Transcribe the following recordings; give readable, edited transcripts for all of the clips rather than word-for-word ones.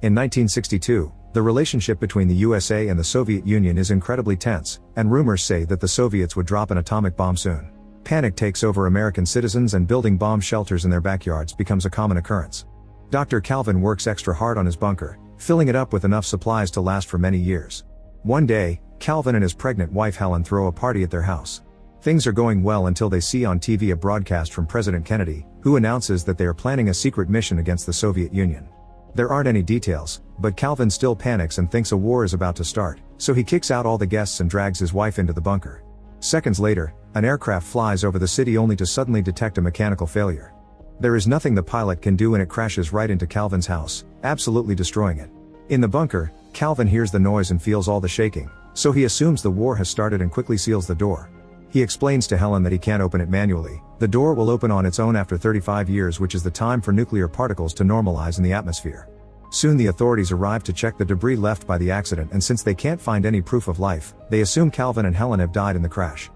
In 1962, the relationship between the USA and the Soviet Union is incredibly tense, and rumors say that the Soviets would drop an atomic bomb soon. Panic takes over American citizens and building bomb shelters in their backyards becomes a common occurrence. Dr. Calvin works extra hard on his bunker, filling it up with enough supplies to last for many years. One day, Calvin and his pregnant wife Helen throw a party at their house. Things are going well until they see on TV a broadcast from President Kennedy, who announces that they are planning a secret mission against the Soviet Union. There aren't any details, but Calvin still panics and thinks a war is about to start, so he kicks out all the guests and drags his wife into the bunker. Seconds later, an aircraft flies over the city only to suddenly detect a mechanical failure. There is nothing the pilot can do and it crashes right into Calvin's house, absolutely destroying it. In the bunker, Calvin hears the noise and feels all the shaking, so he assumes the war has started and quickly seals the door. He explains to Helen that he can't open it manually. The door will open on its own after 35 years, which is the time for nuclear particles to normalize in the atmosphere. Soon the authorities arrive to check the debris left by the accident, and since they can't find any proof of life, they assume Calvin and Helen have died in the crash.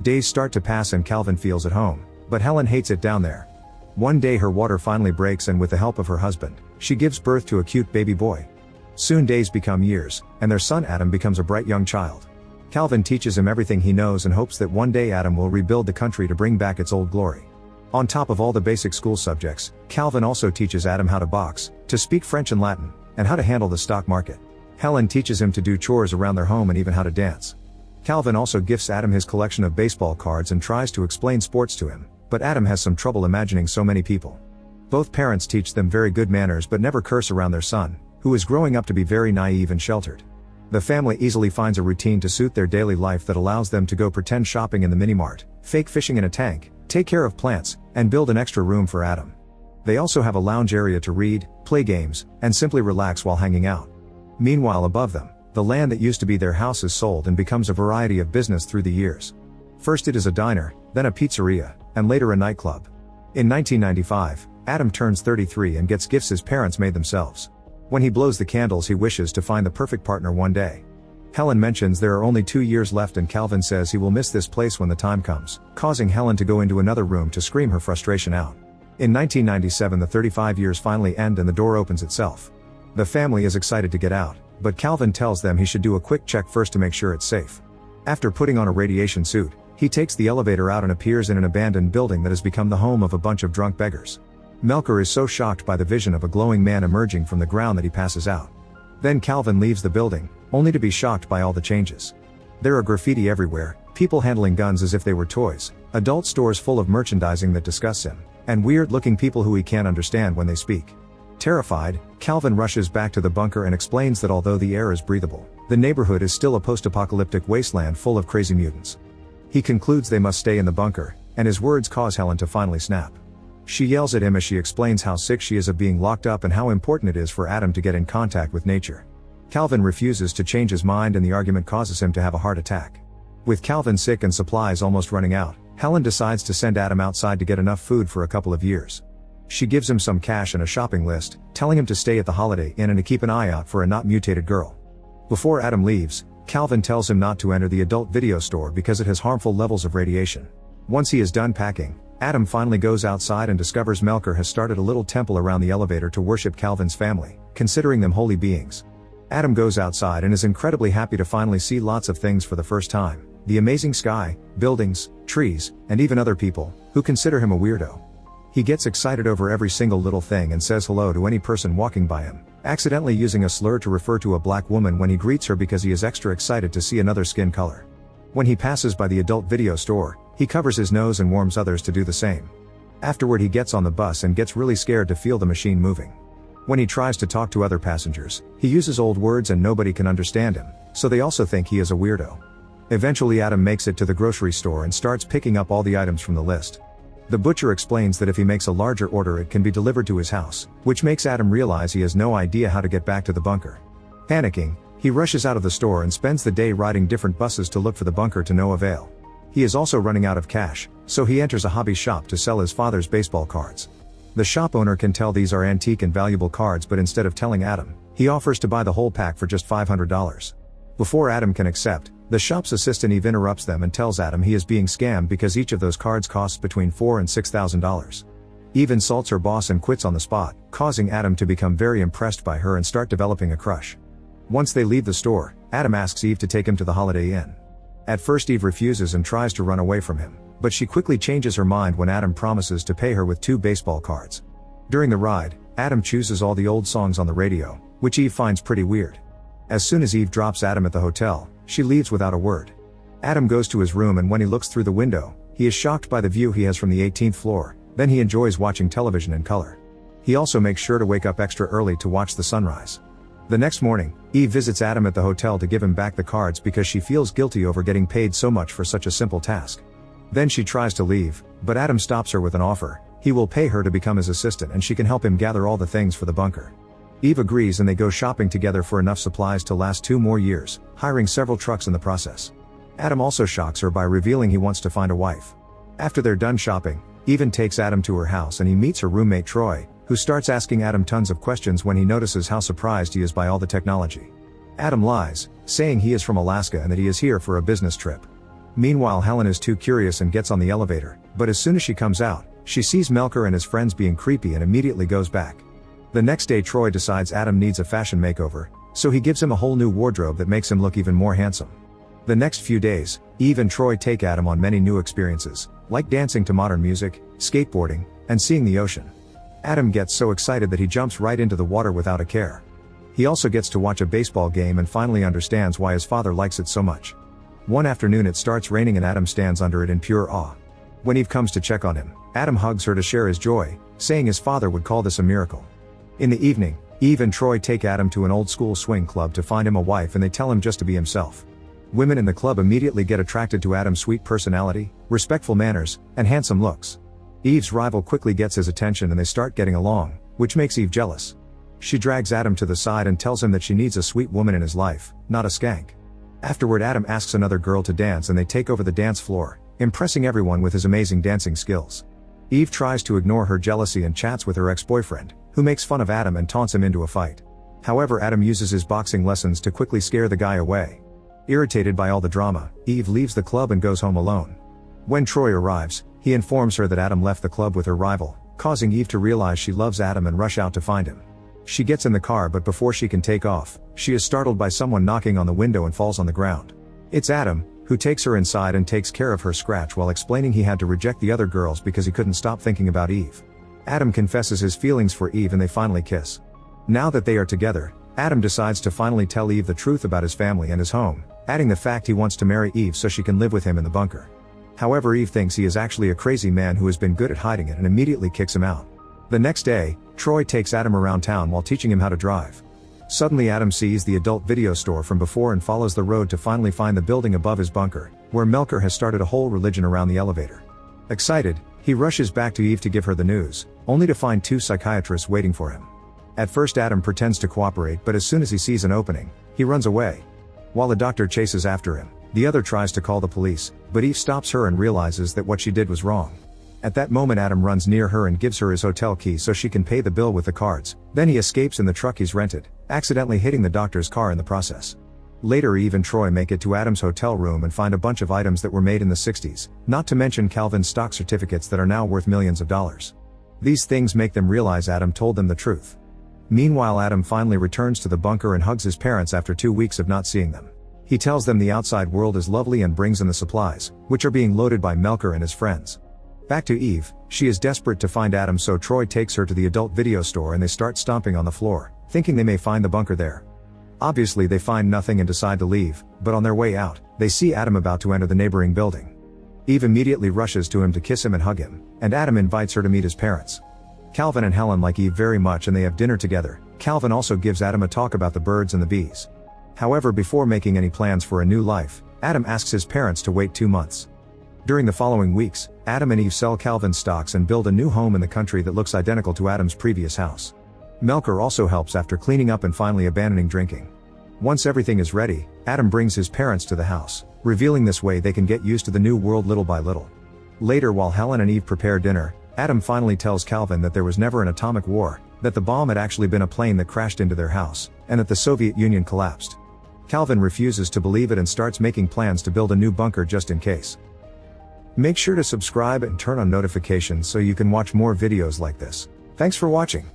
Days start to pass and Calvin feels at home, but Helen hates it down there. One day her water finally breaks and with the help of her husband, she gives birth to a cute baby boy. Soon days become years, and their son Adam becomes a bright young child. Calvin teaches him everything he knows and hopes that one day Adam will rebuild the country to bring back its old glory. On top of all the basic school subjects, Calvin also teaches Adam how to box, to speak French and Latin, and how to handle the stock market. Helen teaches him to do chores around their home and even how to dance. Calvin also gifts Adam his collection of baseball cards and tries to explain sports to him, but Adam has some trouble imagining so many people. Both parents teach them very good manners but never curse around their son, who is growing up to be very naive and sheltered. The family easily finds a routine to suit their daily life that allows them to go pretend shopping in the mini-mart, fake fishing in a tank, take care of plants, and build an extra room for Adam. They also have a lounge area to read, play games, and simply relax while hanging out. Meanwhile, above them, the land that used to be their house is sold and becomes a variety of business through the years. First it is a diner, then a pizzeria, and later a nightclub. In 1995, Adam turns 33 and gets gifts his parents made themselves. When he blows the candles, he wishes to find the perfect partner one day. Helen mentions there are only 2 years left and Calvin says he will miss this place when the time comes, causing Helen to go into another room to scream her frustration out. In 1997 the 35 years finally end and the door opens itself. The family is excited to get out, but Calvin tells them he should do a quick check first to make sure it's safe. After putting on a radiation suit, he takes the elevator out and appears in an abandoned building that has become the home of a bunch of drunk beggars. Melker is so shocked by the vision of a glowing man emerging from the ground that he passes out. Then Calvin leaves the building, only to be shocked by all the changes. There are graffiti everywhere, people handling guns as if they were toys, adult stores full of merchandising that disgusts him, and weird-looking people who he can't understand when they speak. Terrified, Calvin rushes back to the bunker and explains that although the air is breathable, the neighborhood is still a post-apocalyptic wasteland full of crazy mutants. He concludes they must stay in the bunker, and his words cause Helen to finally snap. She yells at him as she explains how sick she is of being locked up and how important it is for Adam to get in contact with nature. Calvin refuses to change his mind and the argument causes him to have a heart attack. With Calvin sick and supplies almost running out, Helen decides to send Adam outside to get enough food for a couple of years. She gives him some cash and a shopping list, telling him to stay at the Holiday Inn and to keep an eye out for a not mutated girl. Before Adam leaves, Calvin tells him not to enter the adult video store because it has harmful levels of radiation. Once he is done packing, Adam finally goes outside and discovers Melker has started a little temple around the elevator to worship Calvin's family, considering them holy beings. Adam goes outside and is incredibly happy to finally see lots of things for the first time, the amazing sky, buildings, trees, and even other people, who consider him a weirdo. He gets excited over every single little thing and says hello to any person walking by him, accidentally using a slur to refer to a black woman when he greets her because he is extra excited to see another skin color. When he passes by the adult video store, he covers his nose and warns others to do the same. Afterward he gets on the bus and gets really scared to feel the machine moving. When he tries to talk to other passengers, he uses old words and nobody can understand him, so they also think he is a weirdo. Eventually Adam makes it to the grocery store and starts picking up all the items from the list. The butcher explains that if he makes a larger order it can be delivered to his house, which makes Adam realize he has no idea how to get back to the bunker. Panicking, he rushes out of the store and spends the day riding different buses to look for the bunker to no avail. He is also running out of cash, so he enters a hobby shop to sell his father's baseball cards. The shop owner can tell these are antique and valuable cards, but instead of telling Adam, he offers to buy the whole pack for just $500. Before Adam can accept, the shop's assistant Eve interrupts them and tells Adam he is being scammed because each of those cards costs between $4,000 and $6,000. Eve insults her boss and quits on the spot, causing Adam to become very impressed by her and start developing a crush. Once they leave the store, Adam asks Eve to take him to the Holiday Inn. At first Eve refuses and tries to run away from him, but she quickly changes her mind when Adam promises to pay her with 2 baseball cards. During the ride, Adam chooses all the old songs on the radio, which Eve finds pretty weird. As soon as Eve drops Adam at the hotel, she leaves without a word. Adam goes to his room and when he looks through the window, he is shocked by the view he has from the 18th floor, then he enjoys watching television in color. He also makes sure to wake up extra early to watch the sunrise. The next morning, Eve visits Adam at the hotel to give him back the cards because she feels guilty over getting paid so much for such a simple task. Then she tries to leave, but Adam stops her with an offer. He will pay her to become his assistant and she can help him gather all the things for the bunker. Eve agrees and they go shopping together for enough supplies to last 2 more years, hiring several trucks in the process. Adam also shocks her by revealing he wants to find a wife. After they're done shopping, Eve takes Adam to her house and he meets her roommate Troy, who starts asking Adam tons of questions when he notices how surprised he is by all the technology. Adam lies, saying he is from Alaska and that he is here for a business trip. Meanwhile Helen is too curious and gets on the elevator, but as soon as she comes out, she sees Melker and his friends being creepy and immediately goes back. The next day Troy decides Adam needs a fashion makeover, so he gives him a whole new wardrobe that makes him look even more handsome. The next few days, Eve and Troy take Adam on many new experiences, like dancing to modern music, skateboarding, and seeing the ocean. Adam gets so excited that he jumps right into the water without a care. He also gets to watch a baseball game and finally understands why his father likes it so much. One afternoon it starts raining and Adam stands under it in pure awe. When Eve comes to check on him, Adam hugs her to share his joy, saying his father would call this a miracle. In the evening, Eve and Troy take Adam to an old school swing club to find him a wife and they tell him just to be himself. Women in the club immediately get attracted to Adam's sweet personality, respectful manners, and handsome looks. Eve's rival quickly gets his attention and they start getting along, which makes Eve jealous. She drags Adam to the side and tells him that she needs a sweet woman in his life, not a skank. Afterward Adam asks another girl to dance and they take over the dance floor, impressing everyone with his amazing dancing skills. Eve tries to ignore her jealousy and chats with her ex-boyfriend, who makes fun of Adam and taunts him into a fight. However, Adam uses his boxing lessons to quickly scare the guy away. Irritated by all the drama, Eve leaves the club and goes home alone. When Troy arrives, he informs her that Adam left the club with her rival, causing Eve to realize she loves Adam and rush out to find him. She gets in the car but before she can take off, she is startled by someone knocking on the window and falls on the ground. It's Adam, who takes her inside and takes care of her scratch while explaining he had to reject the other girls because he couldn't stop thinking about Eve. Adam confesses his feelings for Eve and they finally kiss. Now that they are together, Adam decides to finally tell Eve the truth about his family and his home, adding the fact he wants to marry Eve so she can live with him in the bunker. However, Eve thinks he is actually a crazy man who has been good at hiding it and immediately kicks him out. The next day, Troy takes Adam around town while teaching him how to drive. Suddenly Adam sees the adult video store from before and follows the road to finally find the building above his bunker, where Melker has started a whole religion around the elevator. Excited, he rushes back to Eve to give her the news, only to find 2 psychiatrists waiting for him. At first Adam pretends to cooperate but as soon as he sees an opening, he runs away. While the doctor chases after him, the other tries to call the police, but Eve stops her and realizes that what she did was wrong. At that moment Adam runs near her and gives her his hotel key so she can pay the bill with the cards, then he escapes in the truck he's rented, accidentally hitting the doctor's car in the process. Later Eve and Troy make it to Adam's hotel room and find a bunch of items that were made in the 60s, not to mention Calvin's stock certificates that are now worth millions of dollars. These things make them realize Adam told them the truth. Meanwhile Adam finally returns to the bunker and hugs his parents after 2 weeks of not seeing them. He tells them the outside world is lovely and brings in the supplies, which are being loaded by Melker and his friends. Back to Eve, she is desperate to find Adam so Troy takes her to the adult video store and they start stomping on the floor, thinking they may find the bunker there. Obviously they find nothing and decide to leave, but on their way out, they see Adam about to enter the neighboring building. Eve immediately rushes to him to kiss him and hug him, and Adam invites her to meet his parents. Calvin and Helen like Eve very much and they have dinner together. Calvin also gives Adam a talk about the birds and the bees. However, before making any plans for a new life, Adam asks his parents to wait 2 months. During the following weeks, Adam and Eve sell Calvin's stocks and build a new home in the country that looks identical to Adam's previous house. Melker also helps after cleaning up and finally abandoning drinking. Once everything is ready, Adam brings his parents to the house, revealing this way they can get used to the new world little by little. Later, while Helen and Eve prepare dinner, Adam finally tells Calvin that there was never an atomic war, that the bomb had actually been a plane that crashed into their house, and that the Soviet Union collapsed. Calvin refuses to believe it and starts making plans to build a new bunker just in case. Make sure to subscribe and turn on notifications so you can watch more videos like this. Thanks for watching.